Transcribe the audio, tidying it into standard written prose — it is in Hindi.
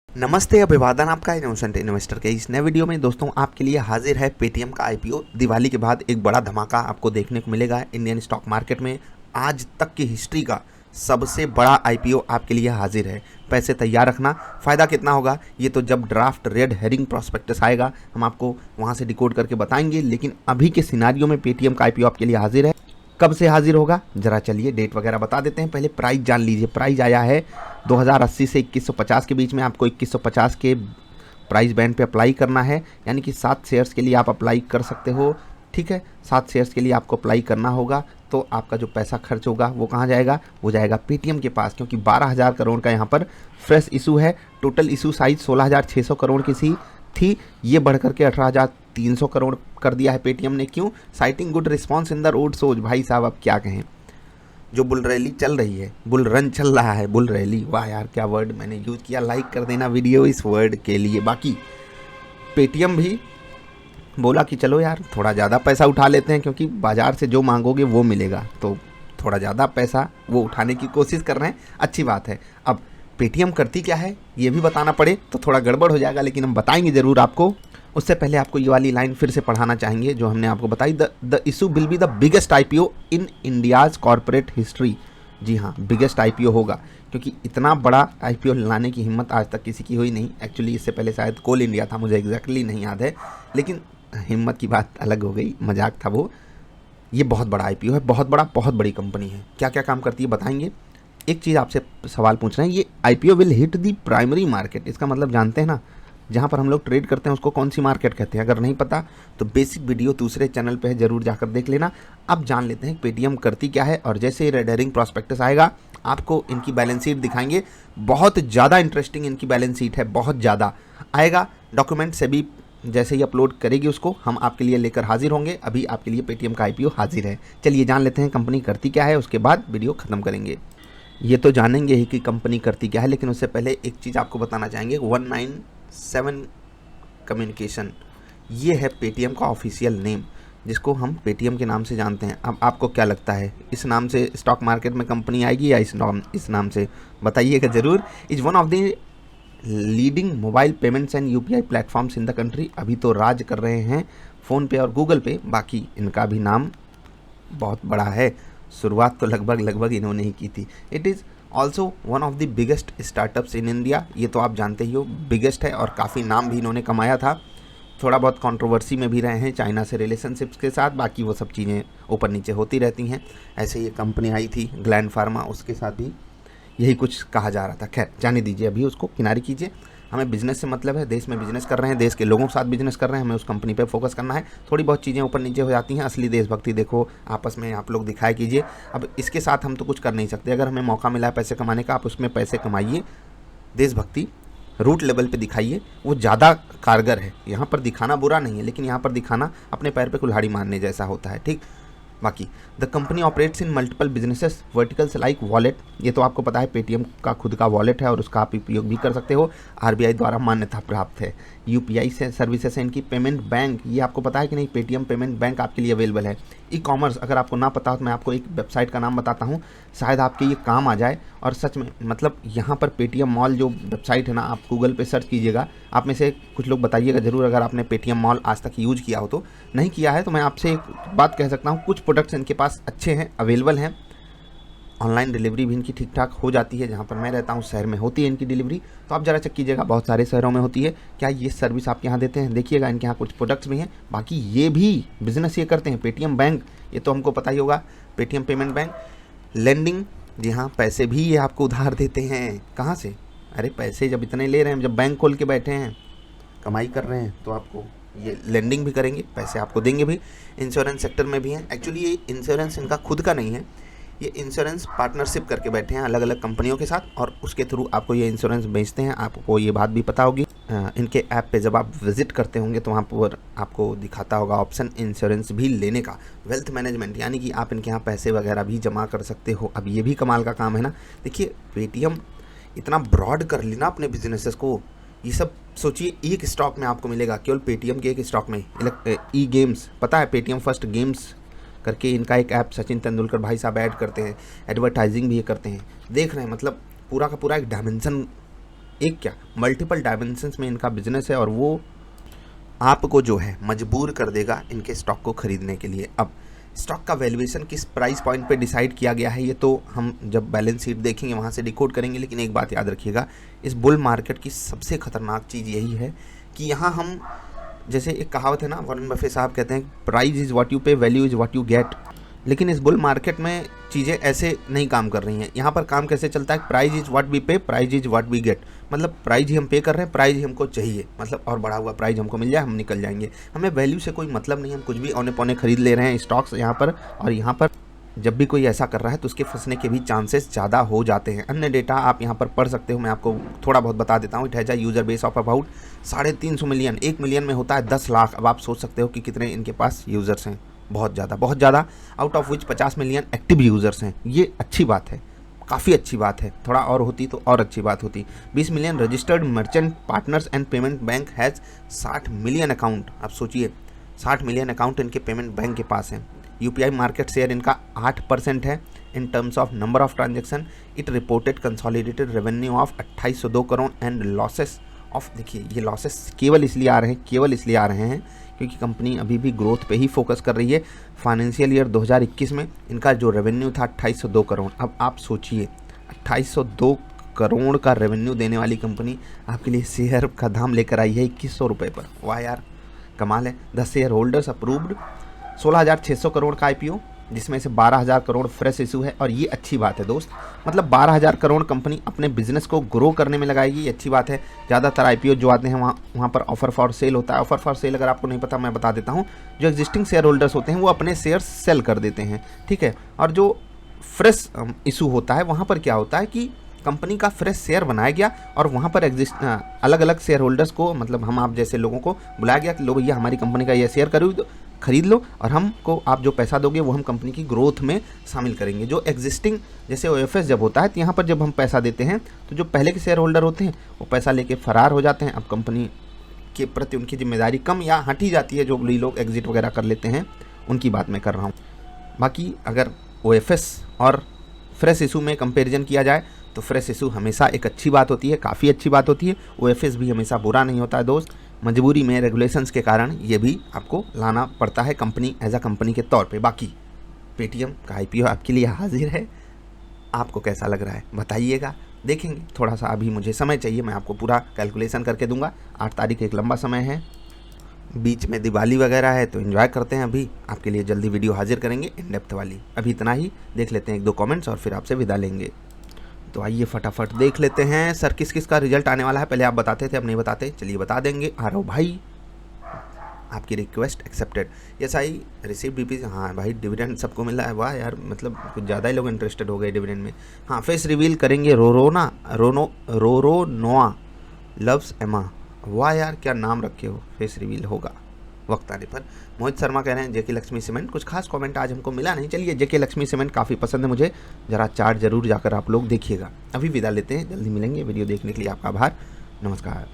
नमस्ते, अभिवादन आपका इनोसेंट इन्वेस्टर के इस नए वीडियो में दोस्तों आपके लिए हाजिर है पेटीएम का आईपीओ। दिवाली के बाद एक बड़ा धमाका आपको देखने को मिलेगा इंडियन स्टॉक मार्केट में। आज तक की हिस्ट्री का सबसे बड़ा आईपीओ आपके लिए हाजिर है। पैसे तैयार रखना। फ़ायदा कितना होगा ये तो जब ड्राफ्ट रेड हेरिंग प्रॉस्पेक्टस आएगा हम आपको वहाँ से डिकोड करके बताएंगे, लेकिन अभी के सिनारियो में पेटीएम का आईपीओ आपके लिए हाजिर है। कब से हाजिर होगा जरा चलिए डेट वगैरह बता देते हैं। पहले प्राइस जान लीजिए। प्राइस आया है 2080 से 2150 के बीच में। आपको 2150 के प्राइस बैंड पे अप्लाई करना है, यानी कि 7 शेयर्स के लिए आप अप्लाई कर सकते हो। ठीक है, 7 शेयर्स के लिए आपको अप्लाई करना होगा। तो आपका जो पैसा खर्च होगा वो कहाँ जाएगा? वो जाएगा पेटीएम के पास, क्योंकि 12,000 करोड़ का यहाँ पर फ्रेश इशू है। टोटल इशू साइज 16,600 करोड़ की थी, ये बढ़ करके 18,300 करोड़ कर दिया है पेटीएम ने। क्यों? Citing good response in the road shows. भाई साहब अब क्या कहें, जो बुल रैली चल रही है, बुल रन चल रहा है, बुल रैली, वाह यार क्या वर्ड मैंने यूज़ किया। लाइक कर देना वीडियो इस वर्ड के लिए। बाकी पेटीएम भी बोला कि चलो यार थोड़ा ज़्यादा पैसा उठा लेते हैं, क्योंकि बाज़ार से जो मांगोगे वो मिलेगा, तो थोड़ा ज़्यादा पैसा वो उठाने की कोशिश कर रहे हैं। अच्छी बात है। अब पेटीएम करती क्या है ये भी बताना पड़े तो थोड़ा गड़बड़ हो जाएगा, लेकिन हम बताएंगे ज़रूर आपको। उससे पहले आपको ये वाली लाइन फिर से पढ़ाना चाहेंगे जो हमने आपको बताई। The issue will be the biggest IPO in India's corporate history. जी हाँ, बिगेस्ट आईपीओ होगा, क्योंकि इतना बड़ा आईपीओ लाने की हिम्मत आज तक किसी की हुई नहीं। एक्चुअली इससे पहले शायद कोल इंडिया था, मुझे एग्जैक्टली नहीं याद है, लेकिन हिम्मत की बात अलग हो गई, मजाक था वो। ये बहुत बड़ा आईपीओ है, बहुत बड़ी कंपनी है। क्या क्या काम करती है बताएंगे। एक चीज़ आपसे सवाल पूछ रहे हैं, ये IPO will hit the primary market. इसका मतलब जानते हैं ना, जहाँ पर हम लोग ट्रेड करते हैं उसको कौन सी मार्केट कहते हैं? अगर नहीं पता तो बेसिक वीडियो दूसरे चैनल पे है, जरूर जाकर देख लेना। अब जान लेते हैं पेटीएम करती क्या है। और जैसे ही रेड हेरिंग प्रॉस्पेक्टस आएगा आपको इनकी बैलेंस शीट दिखाएंगे। बहुत ज़्यादा इंटरेस्टिंग इनकी बैलेंस शीट है, बहुत ज़्यादा। आएगा डॉक्यूमेंट से भी जैसे ही अपलोड करेगी उसको हम आपके लिए लेकर हाजिर होंगे। अभी आपके लिए पेटीएम का आईपीओ हाजिर है। चलिए जान लेते हैं कंपनी करती क्या है, उसके बाद वीडियो ख़त्म करेंगे। ये तो जानेंगे ही कि कंपनी करती क्या है, लेकिन उससे पहले एक चीज़ आपको बताना चाहेंगे। 197 कम्युनिकेशन, ये है पेटीएम का ऑफिशियल नेम, जिसको हम पेटीएम के नाम से जानते हैं। अब आपको क्या लगता है, इस नाम से स्टॉक मार्केट में कंपनी आएगी या इस नाम से? बताइएगा ज़रूर। Is one of the leading mobile payments and UPI platforms in the country. अभी तो राज कर रहे हैं फ़ोन पे और गूगल पे, बाकी इनका भी नाम बहुत बड़ा है। शुरुआत तो लगभग इन्होंने ही की थी। It is also one of the biggest startups in India. ये तो आप जानते ही हो, बिगेस्ट है और काफ़ी नाम भी इन्होंने कमाया था। थोड़ा बहुत कंट्रोवर्सी में भी रहे हैं चाइना से रिलेशनशिप्स के साथ, बाकी वो सब चीज़ें ऊपर नीचे होती रहती हैं। ऐसे ये कंपनी आई थी ग्लैंड फार्मा, उसके साथ भी यही कुछ कहा जा रहा था। खैर जाने दीजिए, अभी उसको किनारे कीजिए। हमें बिज़नेस से मतलब है, देश में बिज़नेस कर रहे हैं, देश के लोगों के साथ बिज़नेस कर रहे हैं, हमें उस कंपनी पे फोकस करना है। थोड़ी बहुत चीज़ें ऊपर नीचे हो जाती हैं। असली देशभक्ति देखो आपस में आप लोग दिखाया कीजिए। अब इसके साथ हम तो कुछ कर नहीं सकते। अगर हमें मौका मिला है पैसे कमाने का, आप उसमें पैसे कमाइए, देशभक्ति रूट लेवल पे दिखाइए, वो ज़्यादा कारगर है। यहाँ पर दिखाना बुरा नहीं है, लेकिन यहाँ पर दिखाना अपने पैर पे कुल्हाड़ी मारने जैसा होता है। ठीक, बाकी the company operates in multiple businesses verticals like wallet. ये तो आपको पता है पेटीएम का खुद का वॉलेट है और उसका आप उपयोग भी कर सकते हो, आरबीआई द्वारा मान्यता प्राप्त है। यूपीआई से सर्विसेज है इनकी। पेमेंट बैंक, ये आपको पता है कि नहीं, पेटीएम पेमेंट बैंक आपके लिए अवेलेबल है। ई कॉमर्स, अगर आपको ना पता हो तो मैं आपको एक वेबसाइट का नाम बताता हूँ, शायद आपके ये काम आ जाए। और सच में मतलब यहाँ पर पेटीएम मॉल जो वेबसाइट है ना, आप गूगल पे सर्च कीजिएगा। आप में से कुछ लोग बताइएगा ज़रूर अगर आपने पेटीएम मॉल आज तक यूज़ किया हो। तो नहीं किया है तो मैं आपसे एक बात कह सकता हूँ, कुछ प्रोडक्ट्स इनके पास अच्छे हैं, अवेलेबल हैं। ऑनलाइन डिलीवरी भी इनकी ठीक ठाक हो जाती है। जहाँ पर मैं रहता हूँ शहर में होती है इनकी डिलीवरी, तो आप ज़रा चेक कीजिएगा, बहुत सारे शहरों में होती है। क्या ये सर्विस आपके यहाँ देते हैं? देखिएगा, इनके यहाँ कुछ प्रोडक्ट्स भी हैं। बाकी ये भी बिजनेस ये करते हैं। पेटीएम बैंक, ये तो हमको पता ही होगा, पेटीएम पेमेंट बैंक। लेंडिंग, जी हाँ, पैसे भी ये आपको उधार देते हैं। कहाँ से? अरे पैसे जब इतने ले रहे हैं, जब बैंक खोल के बैठे हैं, कमाई कर रहे हैं, तो आपको ये लेंडिंग भी करेंगे, पैसे आपको देंगे भी। इंश्योरेंस सेक्टर में भी हैं। एक्चुअली ये इंश्योरेंस इनका खुद का नहीं है, ये इंश्योरेंस पार्टनरशिप करके बैठे हैं अलग अलग कंपनियों के साथ, और उसके थ्रू आपको ये इंश्योरेंस बेचते हैं। आपको ये बात भी पता होगी, इनके ऐप पे जब आप विजिट करते होंगे तो वहाँ पर आपको दिखाता होगा ऑप्शन इंश्योरेंस भी लेने का। वेल्थ मैनेजमेंट, यानी कि आप इनके यहाँ पैसे वगैरह भी जमा कर सकते हो। अब ये भी कमाल का काम है ना। देखिए पेटीएम इतना ब्रॉड कर लेना अपने बिजनेसेस को। ये सब सोचिए, एक स्टॉक में आपको मिलेगा, केवल पेटीएम के एक स्टॉक में। ई गेम्स, पता है पेटीएम फर्स्ट गेम्स करके इनका एक ऐप सचिन तेंदुलकर भाई साहब ऐड करते हैं, एडवर्टाइजिंग भी ये करते हैं। देख रहे हैं, मतलब पूरा का पूरा एक डायमेंशन एक क्या मल्टीपल डायमेंशंस में इनका बिजनेस है और वो आपको जो है मजबूर कर देगा इनके स्टॉक को खरीदने के लिए। अब स्टॉक का वैल्यूएशन किस प्राइस पॉइंट पे डिसाइड किया गया है ये तो हम जब बैलेंस शीट देखेंगे वहाँ से डिकोड करेंगे, लेकिन एक बात याद रखिएगा, इस बुल मार्केट की सबसे खतरनाक चीज़ यही है कि यहाँ हम, जैसे एक कहावत है ना, वॉरेन बफे साहब कहते हैं प्राइस इज़ व्हाट यू पे, value is what you get. लेकिन इस बुल मार्केट में चीज़ें ऐसे नहीं काम कर रही हैं। यहाँ पर काम कैसे चलता है, price is what we pay, price is what we get. मतलब प्राइस ही हम पे कर रहे हैं, प्राइस ही हमको चाहिए, मतलब और बढ़ा हुआ प्राइस हमको मिल जाए हम निकल जाएंगे। हमें वैल्यू से कोई मतलब नहीं, हम कुछ भी औने पौने खरीद ले रहे हैं स्टॉक्स यहाँ पर। और यहाँ पर जब भी कोई ऐसा कर रहा है तो उसके फंसने के भी चांसेस ज़्यादा हो जाते हैं। अन्य डेटा आप यहाँ पर पढ़ सकते हो, मैं आपको थोड़ा बहुत बता देता हूँ। It has a user base of about 350 million. 1 million में होता है 10 लाख। अब आप सोच सकते हो कि कितने इनके पास यूज़र्स हैं, बहुत ज़्यादा, out of which 50 million active users हैं। ये अच्छी बात है, काफ़ी अच्छी बात है, थोड़ा और होती तो और अच्छी बात होती। 20 million registered merchant partners and payment bank has 60 million account. आप सोचिए 60 मिलियन अकाउंट इनके पेमेंट बैंक के पास हैं। यूपीआई मार्केट शेयर इनका 8% है। In terms of number of transaction it reported consolidated revenue of 2802 crore and losses of, देखिए ये लॉसेस केवल इसलिए आ रहे हैं क्योंकि कंपनी अभी भी ग्रोथ पे ही फोकस कर रही है। फाइनेंशियल ईयर 2021 में इनका जो रेवेन्यू था 2802 करोड़। अब आप सोचिए 2802 करोड़ का रेवेन्यू देने वाली कंपनी आपके लिए शेयर का दाम लेकर आई है 2100 रुपये पर। वाह यार, कमाल है। 10 शेयर होल्डर्स अप्रूव्ड 16,600 करोड़ का आईपीओ, जिसमें से 12,000 करोड़ फ्रेश इशू है। और ये अच्छी बात है दोस्त, मतलब 12,000 करोड़ कंपनी अपने बिजनेस को ग्रो करने में लगाएगी, ये अच्छी बात है। ज़्यादातर आईपीओ जो आते हैं वहाँ पर ऑफर फॉर सेल होता है। ऑफर फॉर सेल अगर आपको नहीं पता मैं बता देता हूँ, जो एग्जिस्टिंग शेयर होल्डर्स होते हैं वो अपने शेयर सेल कर देते हैं, ठीक है। और जो फ्रेश इशू होता है वहाँ पर क्या होता है कि कंपनी का फ्रेश शेयर बनाया गया और वहाँ पर अलग अलग शेयर होल्डर्स को, मतलब हम आप जैसे लोगों को बुलाया गया कि लो भैया हमारी कंपनी का ये शेयर खरीद लो और हमको आप जो पैसा दोगे वो हम कंपनी की ग्रोथ में शामिल करेंगे। जो एग्जिस्टिंग जैसे ओएफएस जब होता है तो यहाँ पर जब हम पैसा देते हैं तो जो पहले के शेयर होल्डर होते हैं वो पैसा लेके फरार हो जाते हैं। अब कंपनी के प्रति उनकी जिम्मेदारी कम या हटी जाती है, जो लोग एग्जिट वगैरह कर लेते हैं उनकी बात मैं कर रहा हूँ। बाकी अगर ओएफएस और फ्रेश इशू में कंपेरिजन किया जाए तो फ्रेश इशू हमेशा एक अच्छी बात होती है, काफ़ी अच्छी बात होती है। ओएफएस भी हमेशा बुरा नहीं होता है दोस्त। मजबूरी में रेगुलेशंस के कारण ये भी आपको लाना पड़ता है कंपनी एज अ कंपनी के तौर पे। बाकी पेटीएम का आईपीओ आपके लिए हाजिर है, आपको कैसा लग रहा है बताइएगा, देखेंगे। थोड़ा सा अभी मुझे समय चाहिए, मैं आपको पूरा कैलकुलेशन करके दूंगा। 8 तारीख एक लंबा समय है, बीच में दिवाली वगैरह है तो एंजॉय करते हैं। अभी आपके लिए जल्दी वीडियो हाजिर करेंगे इन डेप्थ वाली। अभी इतना ही, देख लेते हैं 1-2 कमेंट्स और फिर आपसे विदा लेंगे। तो आइए फटाफट देख लेते हैं सर किस किस का रिजल्ट आने वाला है। पहले आप बताते थे, अब नहीं बताते, चलिए बता देंगे। आरव भाई, आपकी request accepted. Yes I receive DP. हाँ भाई, डिविडेंड सबको मिला है। वाह यार, मतलब कुछ ज़्यादा ही लोग इंटरेस्टेड हो गए डिविडेंड में। हाँ, फेस रिवील करेंगे रोरोनोआ लव्स एमा। वाह यार, क्या नाम रखे हो। फेस रिवील होगा वक्त आने पर। मोहित शर्मा कह रहे हैं जेके लक्ष्मी सीमेंट। कुछ खास कमेंट आज हमको मिला नहीं। चलिए, जेके लक्ष्मी सीमेंट काफ़ी पसंद है मुझे, ज़रा चार्ट जरूर जाकर आप लोग देखिएगा। अभी विदा लेते हैं, जल्दी मिलेंगे। वीडियो देखने के लिए आपका आभार, नमस्कार।